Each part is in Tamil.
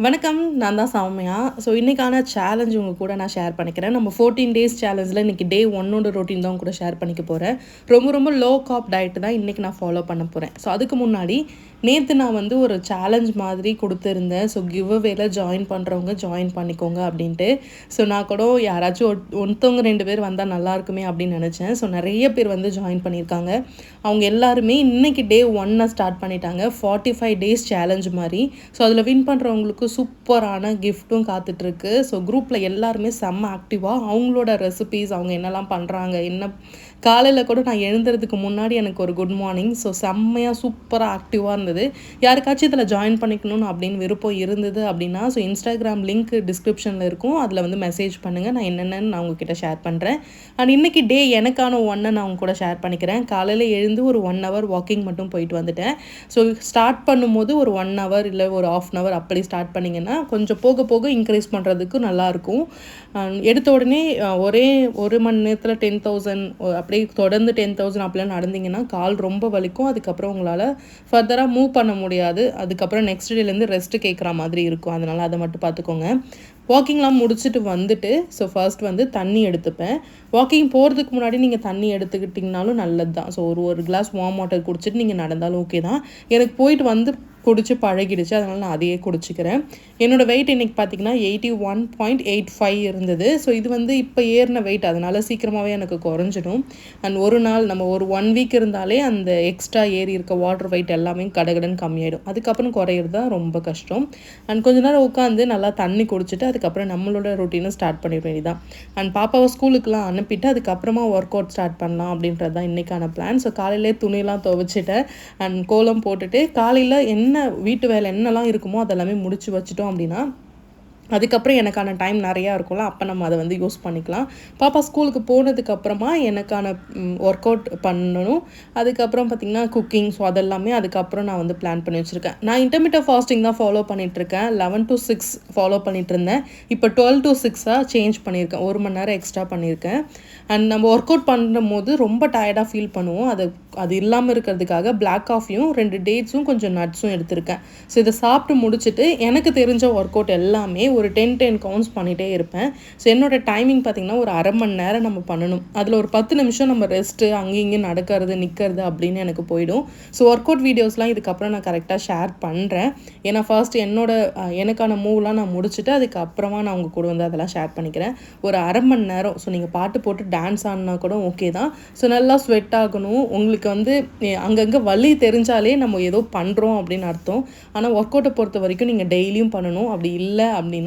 வணக்கம். நான் தான் சௌமியா. ஸோ இன்னைக்கான சேலஞ்ச் உங்க கூட நான் ஷேர் பண்ணிக்கிறேன். நம்ம 14 டேஸ் சேலஞ்சில இன்னைக்கு டே 1ஓட ரொட்டீன் தான் உங்க கூட ஷேர் பண்ணிக்க போறேன். ரொம்ப ரொம்ப லோ கார்ப் டயட் தான் இன்னைக்கு நான் ஃபாலோ பண்ண போறேன். ஸோ அதுக்கு முன்னாடி நேத்து நான் வந்து ஒரு சேலஞ்ச் மாதிரி குடுத்திருந்தேன். ஸோ கிவ் அவேல ஜாயின் பண்றவங்க ஜாயின் பண்ணிக்கோங்க அப்படின்ட்டு. ஸோ நான் கூட யாராச்சும் ஒருத்தவங்க 2 பேர் வந்தா நல்லா இருக்குமே அப்படின்னு நினைச்சேன். ஸோ நிறைய பேர் வந்து ஜாயின் பண்ணியிருக்காங்க. அவங்க எல்லாருமே இன்னைக்கு டே 1 ஸ்டார்ட் பண்ணிட்டாங்க. 45 டேஸ் சேலஞ்ச் மாதிரி. ஸோ அதில் வின் பண்ணுறவங்களுக்கு சூப்பரான கிஃப்ட்டும் காத்துட்ருக்கு. ஸோ குரூப்பில் எல்லாருமே செம்ம ஆக்டிவாக அவங்களோட ரெசிபீஸ் அவங்க என்னெல்லாம் பண்ணுறாங்க என்ன காலையில் கூட நான் எழுந்துறதுக்கு முன்னாடி எனக்கு ஒரு குட் மார்னிங். ஸோ செம்மையாக சூப்பராக ஆக்டிவாக இருந்தது. யாருக்காச்சும் இதில் ஜாயின் பண்ணிக்கணும்னு அப்படின்னு விருப்பம் இருந்தது அப்படின்னா ஸோ இன்ஸ்டாகிராம் லிங்க் டிஸ்கிரிப்ஷனில் இருக்கும். அதில் வந்து மெசேஜ் பண்ணுங்கள். நான் என்னென்னு நான் உங்ககிட்ட ஷேர் பண்ணுறேன். அண்ட் இன்றைக்கி டே எனக்கான ஒன்றை நான் உங்க கூட ஷேர் பண்ணிக்கிறேன். காலையில் எழுந்து ஒரு 1 ஹவர் வாக்கிங் மட்டும் போயிட்டு வந்துட்டேன். ஸோ ஸ்டார்ட் பண்ணும்போது ஒரு 1 ஹவர் இல்லை ஒரு 1/2 ஹவர் அப்படி ஸ்டார்ட் பண்ணிங்கன்னா கொஞ்சம் போக போக இன்க்ரீஸ் பண்ணுறதுக்கு நல்லாயிருக்கும். எடுத்த உடனே ஒரே 1 மணி நேரத்தில் 10,000 அப்படியே தொடர்ந்து 10,000 அப்படிலாம் நடந்தீங்கன்னா கால் ரொம்ப வலிக்கும். அதுக்கப்புறம் உங்களால் ஃபர்தராக மூவ் பண்ண முடியாது. அதுக்கப்புறம் நெக்ஸ்ட் டேலேருந்து ரெஸ்ட்டு கேட்குற மாதிரி இருக்கும். அதனால் அதை மட்டும் பார்த்துக்கோங்க. வாக்கிங்லாம் முடிச்சுட்டு வந்துட்டு ஸோ ஃபர்ஸ்ட் வந்து தண்ணி எடுத்துப்பேன். வாக்கிங் போகிறதுக்கு முன்னாடி நீங்கள் தண்ணி எடுத்துக்கிட்டிங்கனாலும் நல்லது தான். ஸோ ஒரு கிளாஸ் வார்ம் வாட்டர் குடிச்சிட்டு நீங்கள் நடந்தாலும் ஓகே தான். எனக்கு போயிட்டு வந்து குடிச்சு பழகிடுச்சு. அதனால் நான் அதையே குடிச்சிக்கிறேன். என்னோடய வெயிட் இன்றைக்கி பார்த்திங்கன்னா 81.85 இருந்தது. ஸோ இது வந்து இப்போ ஏறின வெயிட், அதனால் சீக்கிரமாகவே எனக்கு குறைஞ்சிடும். அண்ட் ஒரு நாள் நம்ம ஒரு 1 வீக் இருந்தாலே அந்த எக்ஸ்ட்ரா ஏறி இருக்க வாட்டர் வெயிட் எல்லாமே கடகடன்னு கம்மியாயிடும். அதுக்கப்புறம் குறையிறது தான் ரொம்ப கஷ்டம். அண்ட் கொஞ்ச நேரம் உட்காந்து நல்லா தண்ணி குடிச்சிட்டு அதுக்கப்புறம் நம்மளோட ரொட்டீனை ஸ்டார்ட் பண்ணிட வேண்டியதான். அண்ட் பாப்பாவை ஸ்கூலுக்குலாம் அனுப்பிட்டு அதுக்கப்புறமா ஒர்க் அவுட் ஸ்டார்ட் பண்ணலாம் அப்படின்றது தான் இன்றைக்கான பிளான். ஸோ காலையிலே துணியெல்லாம் துவைச்சிட்டேன். அண்ட் கோலம் போட்டுட்டு காலையில் என்ன வீட்டு வேலை என்னெல்லாம் இருக்குமோ அதெல்லாமே முடிச்சு வச்சிட்டோம் அப்படின்னா அதுக்கப்புறம் எனக்கான டைம் நிறையா இருக்கும்ல, அப்போ நம்ம அதை வந்து யூஸ் பண்ணிக்கலாம். பாப்பா ஸ்கூலுக்கு போனதுக்கப்புறமா எனக்கான ஒர்க் அவுட் பண்ணணும். அதுக்கப்புறம் பார்த்திங்கன்னா குக்கிங். ஸோ அதெல்லாமே அதுக்கப்புறம் நான் வந்து பிளான் பண்ணி வச்சுருக்கேன். நான் இன்டர்மீடியட் ஃபாஸ்டிங் தான் ஃபாலோ பண்ணிகிட்ருக்கேன். 11 to 6 ஃபாலோ பண்ணிகிட்டு இருந்தேன். இப்போ 12 to 6 சேஞ்ச் பண்ணியிருக்கேன். 1 மணி நேரம் எக்ஸ்ட்ரா பண்ணியிருக்கேன். அண்ட் நம்ம ஒர்க் அவுட் பண்ணும்போது ரொம்ப டயர்டாக ஃபீல் பண்ணுவோம். அது இல்லாமல் இருக்கிறதுக்காக பிளாக் காஃபியும் 2 டேட்ஸும் கொஞ்சம் நட்ஸும் எடுத்திருக்கேன். ஸோ இதை சாப்பிட்டு முடிச்சுட்டு எனக்கு தெரிஞ்ச ஒர்க் அவுட் எல்லாமே ஒரு 10 கவுண்ட்ஸ் பண்ணிகிட்டே இருப்பேன். ஸோ என்னோடய டைமிங் பார்த்திங்கன்னா ஒரு 1/2 மணி நேரம் நம்ம பண்ணணும். அதில் ஒரு 10 நிமிஷம் நம்ம ரெஸ்ட்டு அங்கேயும் இங்கேயும் நடக்கிறது நிற்கிறது அப்படின்னு எனக்கு போயிடும். ஸோ ஒர்க் அவுட் வீடியோஸ்லாம் இதுக்கப்புறம் நான் கரெக்டாக ஷேர் பண்ணுறேன். ஏன்னா ஃபர்ஸ்ட் எனக்கான மூவ்லாம் நான் முடிச்சுட்டு அதுக்கப்புறமா நான் உங்கள் கூட வந்து அதெல்லாம் ஷேர் பண்ணிக்கிறேன். ஒரு 1/2 மணி நேரம். ஸோ நீங்கள் பாட்டு போட்டு டான்ஸ் ஆடினா கூட ஓகே தான். ஸோ நல்லா ஸ்வெட் ஆகணும். உங்களுக்கு வந்து அங்கங்கே வலி தெரிஞ்சாலே நம்ம ஏதோ பண்ணுறோம் அப்படின்னு அர்த்தம். ஆனால் ஒர்க் அவுட்டை பொறுத்த வரைக்கும் நீங்கள் டெய்லியும் பண்ணணும். அப்படி இல்லை அப்படின்னா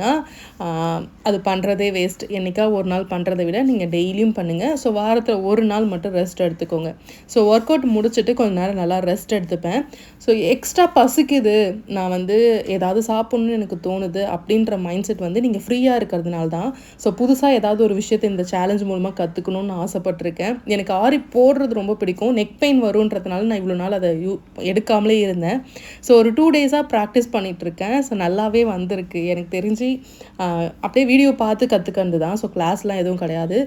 அது பண்ணுறதே வேஸ்ட். என்றைக்கா ஒரு நாள் பண்ணுறதை விட நீங்கள் டெய்லியும் பண்ணுங்கள். ஸோ வாரத்தில் ஒரு நாள் மட்டும் ரெஸ்ட் எடுத்துக்கோங்க. ஸோ ஒர்க் அவுட் முடிச்சுட்டு கொஞ்சம் நேரம் நல்லா ரெஸ்ட் எடுத்துப்பேன். ஸோ எக்ஸ்ட்ரா பசிக்குது, நான் வந்து ஏதாவது சாப்பிட்ணுன்னு எனக்கு தோணுது அப்படின்ற மைண்ட் செட் வந்து நீங்கள் ஃப்ரீயாக இருக்கிறதுனால தான். ஸோ புதுசாக ஏதாவது ஒரு விஷயத்தை இந்த சேலஞ்ச் மூலமாக கற்றுக்கணுன்னு ஆசைப்பட்டிருக்கேன். எனக்கு ஆரி போடுறது ரொம்ப பிடிக்கும். நெக் பெயின் வருன்றதுனால நான் இவ்வளோ நாள் அதை எடுக்காமலே இருந்தேன். ஸோ ஒரு 2 டேஸாக ப்ராக்டிஸ் பண்ணிகிட்ருக்கேன். ஸோ நல்லாவே வந்திருக்கு. எனக்கு தெரிஞ்சு அப்படியே வீடியோ பார்த்து கற்றுக்கிறது தான். ஸோ கிளாஸ்லாம் எதுவும் கிடையாது.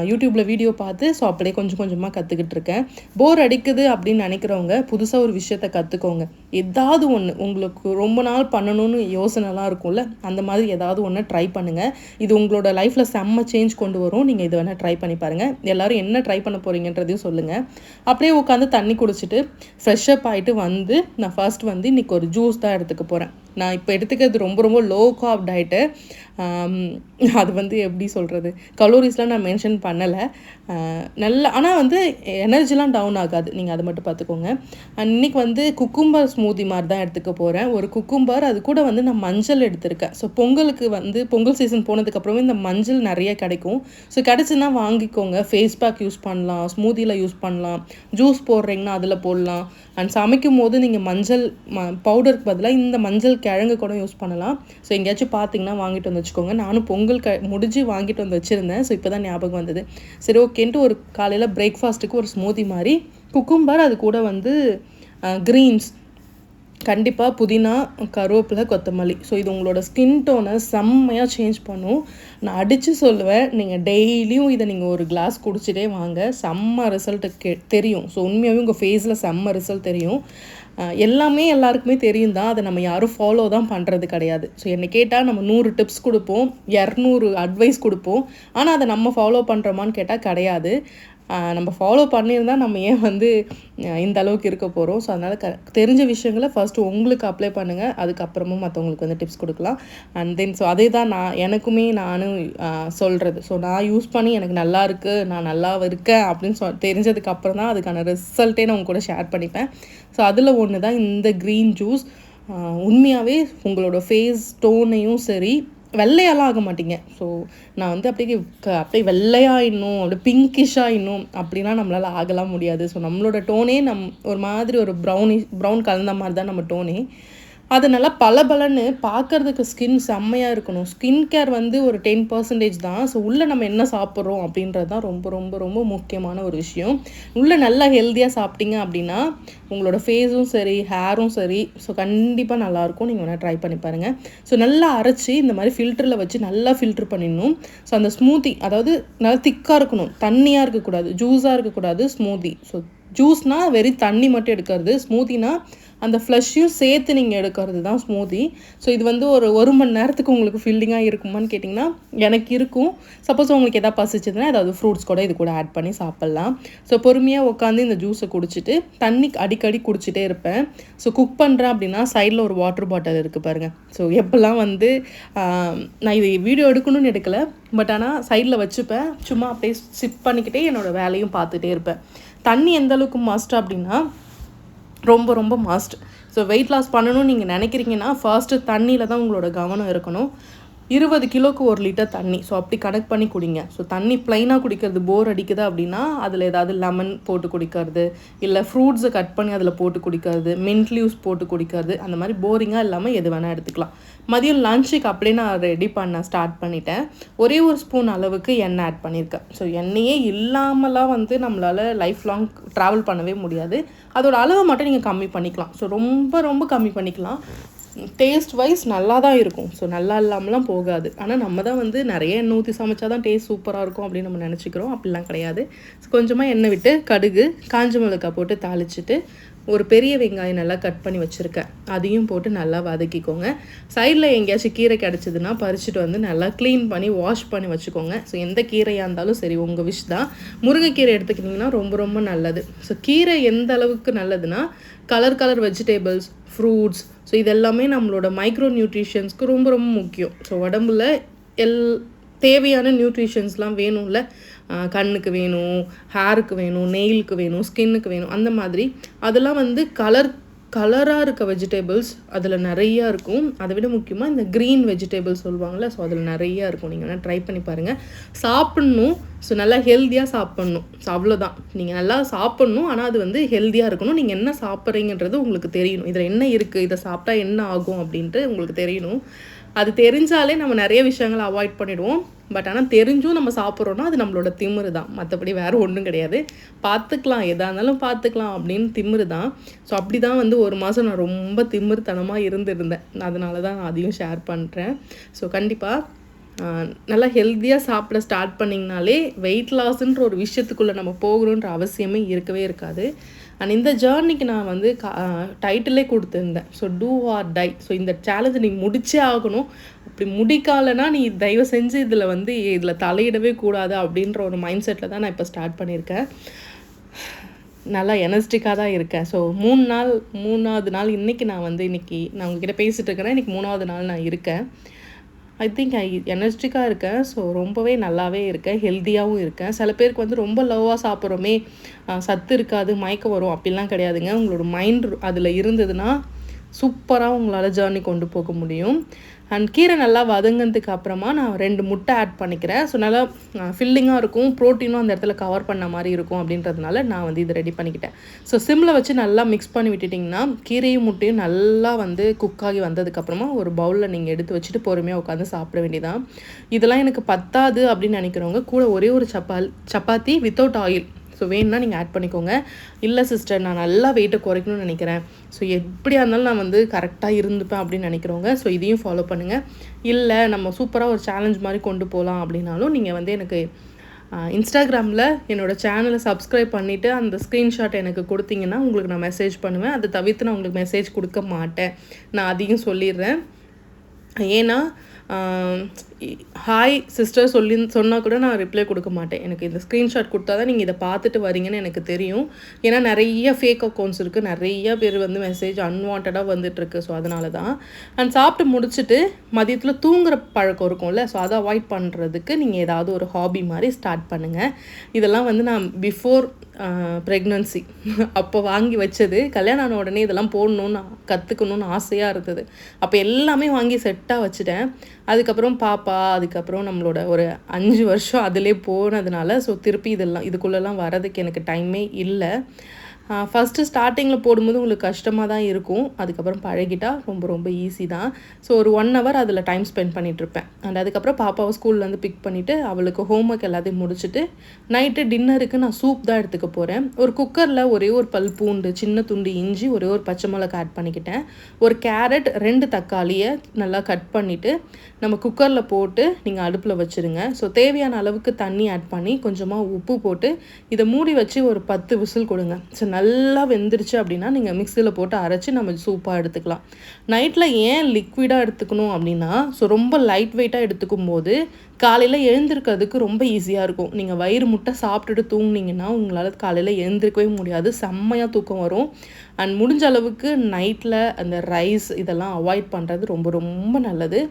யூடியூப்பில் வீடியோ பார்த்து ஸோ அப்படியே கொஞ்சம் கொஞ்சமாக கற்றுக்கிட்டு இருக்கேன். போர் அடிக்குது அப்படின்னு நினைக்கிறவங்க புதுசாக ஒரு விஷயத்தை கற்றுக்கோங்க. ஏதாவது ஒன்று உங்களுக்கு ரொம்ப நாள் பண்ணணும்னு யோசனைலாம் இருக்கும்ல, அந்த மாதிரி ஏதாவது ஒன்று ட்ரை பண்ணுங்கள். இது உங்களோட லைஃப்பில் செம்ம சேஞ்ச் கொண்டு வரும். நீங்கள் இது வேணால் ட்ரை பண்ணி பாருங்கள். எல்லோரும் என்ன ட்ரை பண்ண போகிறீங்கன்றதையும் சொல்லுங்கள். அப்படியே உட்காந்து தண்ணி குடிச்சிட்டு ஃப்ரெஷ்அப் ஆகிட்டு வந்து நான் ஃபர்ஸ்ட் வந்து இன்றைக்கி ஒரு ஜூஸ் தான் எடுத்துக்க போகிறேன். நான் இப்போ எடுத்துக்கிறது ரொம்ப ரொம்ப லோ கார்ப் டயட்டு. அது வந்து எப்படி சொல்கிறது, கலோரிஸ்லாம் நான் மென்ஷன் பண்ணலை. நல்லா ஆனால் வந்து எனர்ஜிலாம் டவுன் ஆகாது. நீங்கள் அதை மட்டும் பார்த்துக்கோங்க. அண்ட் இன்றைக்கி வந்து குக்கும்பர் ஸ்மூதி மாதிரி தான் எடுத்துக்க போகிறேன். ஒரு குக்கும்பர், அது கூட வந்து நான் மஞ்சள் எடுத்திருக்கேன். ஸோ பொங்கலுக்கு வந்து பொங்கல் சீசன் போனதுக்கப்புறமே இந்த மஞ்சள் நிறைய கிடைக்கும். ஸோ கிடச்சுன்னா வாங்கிக்கோங்க. ஃபேஸ் பேக் யூஸ் பண்ணலாம், ஸ்மூதியில் யூஸ் பண்ணலாம், ஜூஸ் போடுறீங்கன்னா அதில் போடலாம். அண்ட் சமைக்கும் போது நீங்கள் மஞ்சள் பவுடருக்கு பதிலாக இந்த மஞ்சள் கிழங்கு கூட யூஸ் பண்ணலாம். ஸோ எங்கேயாச்சும் பார்த்தீங்கன்னா வாங்கிட்டு வந்து வச்சுக்கோங்க. நானும் பொங்கல் முடிஞ்சு வாங்கிட்டு வந்து வச்சுருந்தேன். ஸோ இப்போ தான் ஞாபகம் வந்தது. சரி ஓகேன்ட்டு ஒரு காலையில் பிரேக்ஃபாஸ்ட்டுக்கு ஒரு ஸ்மூதி மாதிரி குக்கும்பர், அது கூட வந்து க்ரீன்ஸ், கண்டிப்பாக புதினா, கருவேப்பிலை, கொத்தமல்லி. ஸோ இது உங்களோட ஸ்கின் டோனை செம்மையாக சேஞ்ச் பண்ணும். நான் அடித்து சொல்லுவேன், நீங்கள் டெய்லியும் இதை நீங்கள் ஒரு கிளாஸ் குடிச்சிட்டே வாங்க. செம்ம ரிசல்ட்டு தெரியும். ஸோ உண்மையாகவே உங்கள் ஃபேஸில் செம்ம ரிசல்ட் தெரியும். எல்லாமே எல்லாருக்குமே தெரியும் தான், அதை நம்ம யாரும் ஃபாலோ தான் பண்ணுறது கிடையாது. ஸோ என்னை கேட்டால் நம்ம 100 டிப்ஸ் கொடுப்போம், 200 அட்வைஸ் கொடுப்போம், ஆனால் அதை நம்ம ஃபாலோ பண்ணுறோமான்னு கேட்டால் கிடையாது. நம்ம ஃபாலோ பண்ணியிருந்தா நம்ம ஏன் வந்து இந்த அளவுக்கு இருக்க போகிறோம். ஸோ அதனால் தெரிஞ்ச விஷயங்களை ஃபர்ஸ்ட்டு உங்களுக்கு அப்ளை பண்ணுங்கள், அதுக்கப்புறமும் மற்றவங்களுக்கு வந்து டிப்ஸ் கொடுக்கலாம். அண்ட் தென் ஸோ அதே தான் நானும் சொல்கிறது. ஸோ நான் யூஸ் பண்ணி எனக்கு நல்லா இருக்குது, நான் நல்லா இருக்கேன் அப்படின்னு தெரிஞ்சதுக்கப்புறம் தான் அதுக்கான ரிசல்ட்டே நான் உங்க கூட ஷேர் பண்ணிப்பேன். ஸோ அதில் ஒன்று தான் இந்த க்ரீன் ஜூஸ். உண்மையாகவே உங்களோட ஃபேஸ் டோனையும் சரி, வெள்ளையாலாம் ஆக மாட்டீங்க. ஸோ நான் வந்து அப்படியே வெள்ளையாயிடணும், அப்படியே பிங்கிஷாகிடணும் அப்படிலாம் நம்மளால் ஆகலாம் முடியாது. ஸோ நம்மளோட டோனே ஒரு மாதிரி ஒரு ப்ரௌன் கலந்த மாதிரி தான் நம்ம டோனே. அது நல்லா பளபளன்னு பார்க்கறதுக்கு ஸ்கின் செம்மையாக இருக்கணும். ஸ்கின் கேர் வந்து ஒரு 10% தான். ஸோ உள்ளே நம்ம என்ன சாப்பிட்றோம் அப்படின்றது தான் ரொம்ப ரொம்ப ரொம்ப முக்கியமான ஒரு விஷயம். உள்ளே நல்லா ஹெல்த்தியாக சாப்பிட்டீங்க அப்படின்னா உங்களோட ஃபேஸும் சரி, ஹேரும் சரி, ஸோ கண்டிப்பாக நல்லாயிருக்கும். நீங்கள் வேணால் ட்ரை பண்ணி பாருங்கள். ஸோ நல்லா அரைச்சி இந்த மாதிரி ஃபில்டரில் வச்சு நல்லா ஃபில்ட்ரு பண்ணிடணும். ஸோ அந்த ஸ்மூத்தி, அதாவது நல்லா திக்காக இருக்கணும், தண்ணியாக இருக்கக்கூடாது, ஜூஸாக இருக்கக்கூடாது. ஸ்மூத்தி, ஸோ ஜூஸ்னால் வெறும் தண்ணி மட்டும் எடுக்கிறது, ஸ்மூத்தினா அந்த ஃப்ளஷ்ஷையும் சேர்த்து நீங்கள் எடுக்கிறது தான் ஸ்மூத்தி. ஸோ இது வந்து ஒரு மணி நேரத்துக்கு உங்களுக்கு ஃபில்லிங்காக இருக்குமான்னு கேட்டிங்கன்னா எனக்கு இருக்கும். சப்போஸ் உங்களுக்கு எதாவது பசிச்சதுன்னா ஏதாவது ஃப்ரூட்ஸ் கூட இது கூட ஆட் பண்ணி சாப்பிட்லாம். ஸோ பொறுமையாக உட்காந்து இந்த ஜூஸை குடிச்சிட்டு தண்ணி அடிக்கடி குடிச்சிட்டே இருப்பேன். ஸோ குக் பண்ணுறேன் அப்படின்னா சைடில் ஒரு வாட்டர் பாட்டில் இருக்குது பாருங்கள். ஸோ எப்போல்லாம் வந்து நான் இது வீடியோ எடுக்கணும்னு எடுக்கலை, பட் ஆனால் சைடில் வச்சுப்பேன். சும்மா அப்படியே சிப் பண்ணிக்கிட்டே என்னோடய வேலையும் பார்த்துட்டே இருப்பேன். தண்ணி எந்த அளவுக்கு மஸ்ட் அப்படின்னா ரொம்ப ரொம்ப மஸ்ட். ஸோ வெயிட் லாஸ் பண்ணணும்னு நீங்கள் நினைக்கிறீங்கன்னா ஃபர்ஸ்ட்டு தண்ணியில் தான் உங்களோட கவனம் இருக்கணும். 20 கிலோக்கு 1 லிட்டர் தண்ணி, ஸோ அப்படி கனெக்ட் பண்ணி குடிங்க. ஸோ தண்ணி ப்ளைனாக குடிக்கிறது போர் அடிக்குது அப்படின்னா அதில் ஏதாவது லெமன் போட்டு குடிக்கிறது, இல்லை ஃப்ரூட்ஸை கட் பண்ணி அதில் போட்டு குடிக்கிறது, மின்ட் லீவ்ஸ் போட்டு குடிக்கிறது, அந்த மாதிரி போரிங்காக இல்லாமல் எது வேணால் எடுத்துக்கலாம். மதியம் லஞ்சுக்கு அப்படியே நான் ரெடி பண்ண ஸ்டார்ட் பண்ணிட்டேன். ஒரே ஒரு ஸ்பூன் அளவுக்கு எண்ணெய் ஆட் பண்ணியிருக்கேன். ஸோ எண்ணெயே இல்லாமலாம் வந்து நம்மளால் லைஃப் லாங் ட்ராவல் பண்ணவே முடியாது. அதோட அளவை மட்டும் நீங்கள் கம்மி பண்ணிக்கலாம். ஸோ ரொம்ப ரொம்ப கம்மி பண்ணிக்கலாம். டேஸ்ட் வைஸ் நல்லா தான் இருக்கும். ஸோ நல்லா இல்லாமலாம் போகாது. ஆனால் நம்ம தான் வந்து நிறைய எண்ணெய் ஊற்றி சமைச்சா தான் டேஸ்ட் சூப்பராக இருக்கும் அப்படின்னு நம்ம நினச்சிக்கிறோம். அப்படிலாம் கிடையாது. ஸோ கொஞ்சமாக எண்ணெய் விட்டு கடுகு, காஞ்ச மிளகாய் போட்டு தாளிச்சிட்டு ஒரு பெரிய வெங்காயம் நல்லா கட் பண்ணி வச்சுருக்கேன், அதையும் போட்டு நல்லா வதக்கிக்கோங்க. சைடில் எங்கேயாச்சும் கீரை கிடச்சிதுன்னா பறிச்சுட்டு வந்து நல்லா க்ளீன் பண்ணி வாஷ் பண்ணி வச்சுக்கோங்க. ஸோ எந்த கீரையாக இருந்தாலும் சரி, உங்கள் விஷ் தான். முருங்கைக்கீரை எடுத்துக்கிட்டிங்கன்னா ரொம்ப ரொம்ப நல்லது. ஸோ கீரை எந்த அளவுக்கு நல்லதுன்னா கலர் வெஜிடபிள்ஸ், ஃப்ரூட்ஸ், ஸோ இதெல்லாமே நம்மளோட மைக்ரோ நியூட்ரிஷன்ஸ்க்கு ரொம்ப ரொம்ப முக்கியம். ஸோ உடம்புல தேவையான நியூட்ரிஷன்ஸ்லாம் வேணும்ல, கண்ணுக்கு வேணும், ஹேருக்கு வேணும், நெயிலுக்கு வேணும், ஸ்கின்னுக்கு வேணும், அந்த மாதிரி அதெல்லாம் வந்து கலராக இருக்க வெஜிடபிள்ஸ் அதில் நிறையா இருக்கும். அதை விட முக்கியமாக இந்த க்ரீன் வெஜிடபிள்ஸ் சொல்லுவாங்கள்ல, ஸோ அதில் நிறையா இருக்கும். நீங்கள் வேணால் ட்ரை பண்ணி பாருங்கள். சாப்பிட்ணும், ஸோ நல்லா ஹெல்த்தியாக சாப்பிட்ணும். ஸோ அவ்வளோதான், நீங்கள் நல்லா சாப்பிட்ணும், ஆனால் அது வந்து ஹெல்த்தியாக இருக்கணும். நீங்கள் என்ன சாப்பிட்றீங்கன்றது உங்களுக்கு தெரியணும். இதில் என்ன இருக்குது, இதை சாப்பிட்டா என்ன ஆகும் அப்படின்ட்டு உங்களுக்கு தெரியணும். அது தெரிஞ்சாலே நம்ம நிறைய விஷயங்களை அவாய்ட் பண்ணிவிடுவோம். பட் ஆனால் தெரிஞ்சும் நம்ம சாப்பிட்றோன்னா அது நம்மளோட திமிரு தான், மற்றபடி வேறு ஒன்றும் கிடையாது. பார்த்துக்கலாம், எதாக இருந்தாலும் பார்த்துக்கலாம் அப்படின்னு திமிரு தான். ஸோ அப்படி தான் வந்து ஒரு மாதம் நான் ரொம்ப திமிருத்தனமாக இருந்திருந்தேன். அதனால தான் நான் அதையும் ஷேர் பண்ணுறேன். ஸோ கண்டிப்பாக நல்லா ஹெல்த்தியாக சாப்பிட ஸ்டார்ட் பண்ணிங்கனாலே வெயிட் லாஸ்ன்ற ஒரு விஷயத்துக்குள்ளே நம்ம போகணுன்ற அவசியமே இருக்கவே இருக்காது. அண்ட் இந்த ஜேர்னிக்கு நான் வந்து டைட்டிலே கொடுத்துருந்தேன், so do or die. So இந்த சேலஞ்சை நீ முடிச்சே ஆகணும், அப்படி முடிக்காலனா நீ தயவு செஞ்சு இதில் தலையிடவே கூடாது அப்படின்ற ஒரு மைண்ட் செட்டில் தான் நான் இப்போ ஸ்டார்ட் பண்ணியிருக்கேன். நல்லா எனர்ஜிட்டிக்காக தான் இருக்கேன். ஸோ 3வது நாள் இன்றைக்கி நான் உங்ககிட்ட பேசிகிட்டு இருக்கிறேன். இன்றைக்கி 3வது நாள் நான் இருக்கேன். ஐ திங்க் எனர்ஜிட்டிக்காக இருக்கேன். ஸோ ரொம்பவே நல்லாவே இருக்கேன், ஹெல்த்தியாகவும் இருக்கேன். சில பேருக்கு வந்து ரொம்ப லவ்வாக சாப்பிட்றோமே, சத்து இருக்காது, மயக்கம் வரும், அப்படிலாம் கிடையாதுங்க. உங்களோட மைண்ட் அதில் இருந்ததுன்னா சூப்பராக உங்களால் ஜேர்னி கொண்டு போக முடியும். அண்ட் கீரை நல்லா வதங்கினதுக்கு அப்புறமா நான் 2 முட்டை ஆட் பண்ணிக்கிறேன். ஸோ நல்லா ஃபில்லிங்காக இருக்கும், ப்ரோட்டீனும் அந்த இடத்துல கவர் பண்ண மாதிரி இருக்கும். அப்படின்றதுனால நான் வந்து இதை ரெடி பண்ணிக்கிட்டேன். ஸோ சிம்மில் வச்சு நல்லா மிக்ஸ் பண்ணி விட்டுட்டிங்கன்னா கீரையும் முட்டையும் நல்லா வந்து குக்காகி வந்ததுக்கப்புறமா ஒரு பவுலில் நீங்கள் எடுத்து வச்சுட்டு பொறுமையாக உட்காந்து சாப்பிட வேண்டியதான். இதெல்லாம் எனக்கு பத்தாது அப்படின்னு நினைக்கிறவங்க கூட ஒரே ஒரு சப்பாத்தி வித்தவுட் ஆயில் ஸோ வேணுன்னா நீங்கள் ஆட் பண்ணிக்கோங்க. இல்லை சிஸ்டர், நான் நல்லா வெயிட்டை குறைக்கணும்னு நினைக்கிறேன், ஸோ எப்படியா இருந்தாலும் நான் வந்து கரெக்டாக இருந்துப்பேன் அப்படின்னு நினைக்கிறவங்க ஸோ இதையும் ஃபாலோ பண்ணுங்கள். இல்லை நம்ம சூப்பராக ஒரு சேலஞ்ச் மாதிரி கொண்டு போகலாம் அப்படின்னாலும் நீங்கள் வந்து எனக்கு இன்ஸ்டாகிராமில் என்னோடய சேனலை சப்ஸ்கிரைப் பண்ணிவிட்டு அந்த ஸ்க்ரீன்ஷாட் எனக்கு கொடுத்தீங்கன்னா உங்களுக்கு நான் மெசேஜ் பண்ணுவேன். அதை தவிர்த்து நான் உங்களுக்கு மெசேஜ் கொடுக்க மாட்டேன், நான் அதையும் சொல்லிடுறேன். ஏன்னா ஹாய் சிஸ்டர் சொன்னால் கூட நான் ரிப்ளை கொடுக்க மாட்டேன். எனக்கு இந்த ஸ்க்ரீன்ஷாட் கொடுத்தா தான் நீங்கள் இதை பார்த்துட்டு வரீங்கன்னு எனக்கு தெரியும். ஏன்னா நிறைய ஃபேக் அக்கௌண்ட்ஸ் இருக்குது, நிறைய பேர் வந்து மெசேஜ் அன்வான்டாக வந்துட்டுருக்கு. ஸோ அதனால தான். அண்ட் சாப்பிட்டு முடிச்சுட்டு மதியத்தில் தூங்குகிற பழக்கம் இருக்கும்ல, ஸோ அதை அவாய்ட் பண்ணுறதுக்கு நீங்கள் ஏதாவது ஒரு ஹாபி மாதிரி ஸ்டார்ட் பண்ணுங்கள். இதெல்லாம் வந்து நான் பிஃபோர் ப்ரெக்னன்சி அப்போ வாங்கி வச்சது. கல்யாணம் ஆன உடனே இதெல்லாம் போடணுன்னு கற்றுக்கணுன்னு ஆசையாக இருந்தது. அப்போ எல்லாமே வாங்கி செட்டாக வச்சுட்டேன். அதுக்கப்புறம் பாப்பா, அதுக்கப்புறம் நம்மளோட ஒரு 5 வருஷம் அதிலே போனதுனால ஸோ திருப்பி இதுக்குள்ளெல்லாம் வரதுக்கு எனக்கு டைமே இல்லை. ஃபஸ்ட்டு ஸ்டார்டிங்கில் போடும்போது உங்களுக்கு கஷ்டமாக தான் இருக்கும். அதுக்கப்புறம் பழகிட்டால் ரொம்ப ரொம்ப ஈஸி தான். ஸோ ஒரு 1 ஹவர் அதில் டைம் ஸ்பெண்ட் பண்ணிகிட்ருப்பேன். அண்ட் அதுக்கப்புறம் பாப்பாவை ஸ்கூல்லேருந்து பிக் பண்ணிவிட்டு அவளுக்கு ஹோம்ஒர்க் எல்லாத்தையும் முடிச்சுட்டு நைட்டு டின்னருக்கு நான் சூப் தான் எடுத்துக்க போகிறேன். ஒரு குக்கரில் ஒரே ஒரு பல் பூண்டு, சின்ன துண்டு இஞ்சி, ஒரே ஒரு பச்சை மிளகாய் ஆட் பண்ணிக்கிட்டேன். ஒரு கேரட், 2 தக்காளியை நல்லா கட் பண்ணிவிட்டு நம்ம குக்கரில் போட்டு நீங்கள் அடுப்பில் வச்சுருங்க. ஸோ தேவையான அளவுக்கு தண்ணி ஆட் பண்ணி கொஞ்சமாக உப்பு போட்டு இதை மூடி வச்சு ஒரு 10 விசில் கொடுங்க. ஸோ நல்லா வெந்துருச்சு அப்படின்னா நீங்கள் மிக்சியில் போட்டு அரைச்சி நம்ம சூப்பாக எடுத்துக்கலாம். நைட்டில் ஏன் லிக்விடாக எடுத்துக்கணும் அப்படின்னா, ஸோ ரொம்ப லைட் வெயிட்டாக எடுத்துக்கும் போது காலையில் எழுந்திருக்கிறதுக்கு ரொம்ப ஈஸியாக இருக்கும். நீங்கள் வயிறு முட்டை சாப்பிட்டுட்டு தூங்குனீங்கன்னா உங்களால் காலையில் எழுந்திருக்கவே முடியாது, செம்மையாக தூக்கம் வரும். அண்ட் முடிஞ்ச அளவுக்கு நைட்டில் அந்த ரைஸ் இதெல்லாம் அவாய்ட் பண்ணுறது ரொம்ப ரொம்ப நல்லது.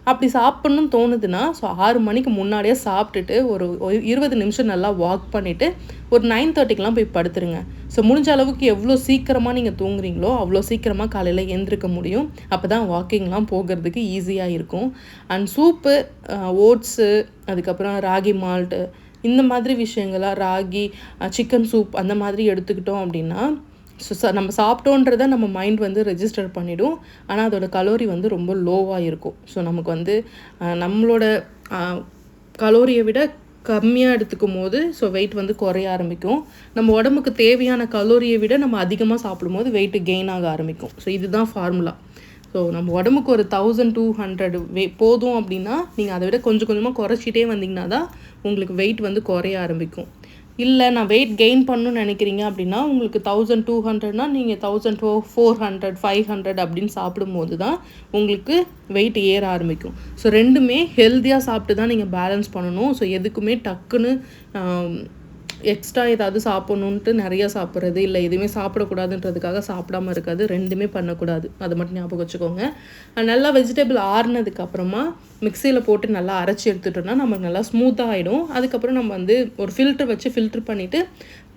அப்படி சாப்பிட்ணுன்னு தோணுதுன்னா ஸோ 6 மணிக்கு முன்னாடியே சாப்பிட்டுட்டு ஒரு 20 நிமிஷம் நல்லா வாக் பண்ணிவிட்டு ஒரு 9:30க்கெலாம் போய் படுத்துருங்க. ஸோ முடிஞ்ச அளவுக்கு எவ்வளோ சீக்கிரமாக நீங்கள் தூங்குறீங்களோ அவ்வளோ சீக்கிரமாக காலையில் எழுந்திருக்க முடியும். அப்போ தான் வாக்கிங்லாம் போகிறதுக்கு ஈஸியாக இருக்கும். அண்ட் சூப்பு, ஓட்ஸு, அதுக்கப்புறம் ராகி மால்ட்டு, இந்த மாதிரி விஷயங்களாக ராகி சிக்கன் சூப் அந்த மாதிரி எடுத்துக்கிட்டோம் அப்படின்னா ஸோ நம்ம சாப்பிட்டோன்றதை நம்ம மைண்ட் வந்து ரெஜிஸ்டர் பண்ணிவிடும். ஆனால் அதோட கலோரி வந்து ரொம்ப லோவாக இருக்கும். ஸோ நமக்கு வந்து நம்மளோட கலோரியை விட கம்மியாக எடுத்துக்கும் போது ஸோ வெயிட் வந்து குறைய ஆரம்பிக்கும். நம்ம உடம்புக்கு தேவையான கலோரியை விட நம்ம அதிகமாக சாப்பிடும்போது வெயிட் கெயின் ஆக ஆரம்பிக்கும். ஸோ இதுதான் ஃபார்முலா. ஸோ நம்ம உடம்புக்கு ஒரு 1200 போதும் அப்படின்னா நீங்கள் அதை விட கொஞ்சம் கொஞ்சமாக குறைச்சிட்டே வந்தீங்கன்னா தான் உங்களுக்கு வெயிட் வந்து குறைய ஆரம்பிக்கும். இல்லை நான் வெயிட் கெயின் பண்ணணும்னு நினைக்கிறீங்க அப்படின்னா உங்களுக்கு 1200னா நீங்கள் 1400, 500 அப்படின்னு சாப்பிடும்போது தான் உங்களுக்கு வெயிட் ஏற ஆரம்பிக்கும். ஸோ ரெண்டுமே ஹெல்த்தியாக சாப்பிட்டு தான் நீங்கள் பேலன்ஸ் பண்ணணும். ஸோ எதுக்குமே டக்குன்னு எக்ஸ்ட்ரா ஏதாவது சாப்பிட்ணுன்ட்டு நிறையா சாப்பிட்றது, இல்லை எதுவுமே சாப்பிடக்கூடாதுன்றதுக்காக சாப்பிடாமல் இருக்காது, ரெண்டுமே பண்ணக்கூடாது. அதை மட்டும் ஞாபகம் வச்சுக்கோங்க. நல்லா வெஜிடபிள் ஆறுனதுக்கப்புறமா மிக்சியில் போட்டு நல்லா அரைச்சி எடுத்துட்டோம்னா நமக்கு நல்லா ஸ்மூத்தாக ஆகிடும். அதுக்கப்புறம் நம்ம வந்து ஒரு ஃபில்ட்ரு வச்சு ஃபில்ட்ரு பண்ணிவிட்டு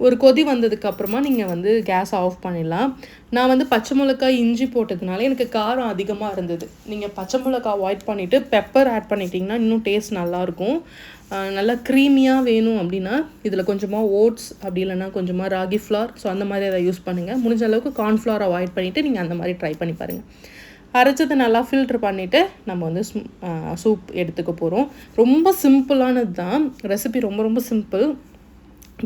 ஒரு கொதி வந்ததுக்கப்புறமா நீங்கள் வந்து கேஸ் ஆஃப் பண்ணிடலாம். நான் வந்து பச்சை மிளகாய், இஞ்சி போட்டதுனால எனக்கு காரம் அதிகமாக இருந்தது. நீங்கள் பச்சை மிளகாய் அவாய்ட் பண்ணிவிட்டு பெப்பர் ஆட் பண்ணிட்டீங்கன்னா இன்னும் டேஸ்ட் நல்லாயிருக்கும். நல்லா க்ரீமியாக வேணும் அப்படின்னா இதில் கொஞ்சமாக ஓட்ஸ், அப்படி இல்லைன்னா கொஞ்சமாக ராகி ஃப்ளார், ஸோ அந்த மாதிரி அதை யூஸ் பண்ணுங்கள். முடிஞ்ச அளவுக்கு கார்ன்ஃப்ளவர் அவாய்ட் பண்ணிவிட்டு நீங்கள் அந்த மாதிரி ட்ரை பண்ணி பாருங்கள். அரைச்சதை நல்லா ஃபில்ட்ரு பண்ணிவிட்டு நம்ம வந்து சூப் எடுத்துக்க போகிறோம். ரொம்ப சிம்பிளானது தான் ரெசிபி, ரொம்ப ரொம்ப சிம்பிள்.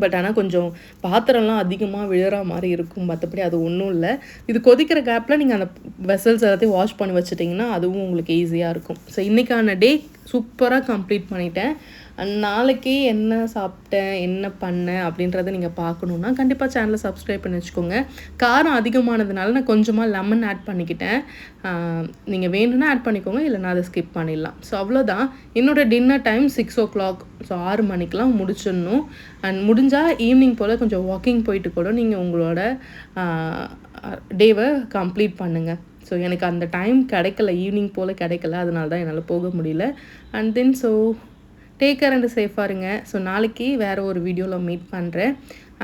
பட் ஆனால் கொஞ்சம் பாத்திரம்லாம் அதிகமாக விழுற மாதிரி இருக்கும், மற்றபடி அது ஒன்றும் இல்லை. இது கொதிக்கிற கேப்பில் நீங்கள் அந்த வெசல்ஸ் எல்லாத்தையும் வாஷ் பண்ணி வச்சுட்டிங்கன்னா அதுவும் உங்களுக்கு ஈஸியாக இருக்கும். ஸோ இன்றைக்கான டே சூப்பராக கம்ப்ளீட் பண்ணிட்டேன். நாளைக்கு என்ன சாப்பிட்டேன், என்ன பண்ணேன் அப்படின்றத நீங்கள் பார்க்கணுன்னா கண்டிப்பாக சேனலை சப்ஸ்கிரைப் பண்ணி வச்சுக்கோங்க. காரம் அதிகமானதுனால நான் கொஞ்சமாக லெமன் ஆட் பண்ணிக்கிட்டேன். நீங்கள் வேணும்னா ஆட் பண்ணிக்கோங்க, இல்லைனா அதை ஸ்கிப் பண்ணிடலாம். ஸோ அவ்வளோதான். என்னோடய டின்னர் டைம் 6 o'clock, ஸோ 6 மணிக்கெலாம் முடிச்சிடணும். அண்ட் முடிஞ்சால் ஈவினிங் போல் கொஞ்சம் வாக்கிங் போயிட்டு கூட நீங்கள் உங்களோட டேவை கம்ப்ளீட் பண்ணுங்கள். ஸோ எனக்கு அந்த டைம் கிடைக்கல, ஈவினிங் போல் கிடைக்கல, அதனால தான் என்னால் போக முடியல. And then so take care and சேஃபாக இருங்க. ஸோ நாளைக்கு வேறு ஒரு வீடியோவில் மீட் பண்ணுறேன்.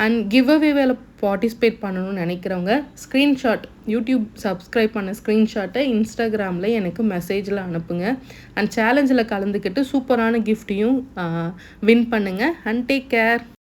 அண்ட் கிவ் அவேவில் பார்ட்டிசிபேட் பண்ணணும்னு நினைக்கிறவங்க ஸ்க்ரீன்ஷாட், யூடியூப் சப்ஸ்கிரைப் பண்ண ஸ்க்ரீன்ஷாட்டை இன்ஸ்டாகிராமில் எனக்கு மெசேஜில் அனுப்புங்க. அண்ட் சேலஞ்சில் கலந்துக்கிட்டு சூப்பரான கிஃப்ட்டையும் வின் பண்ணுங்கள். And take care.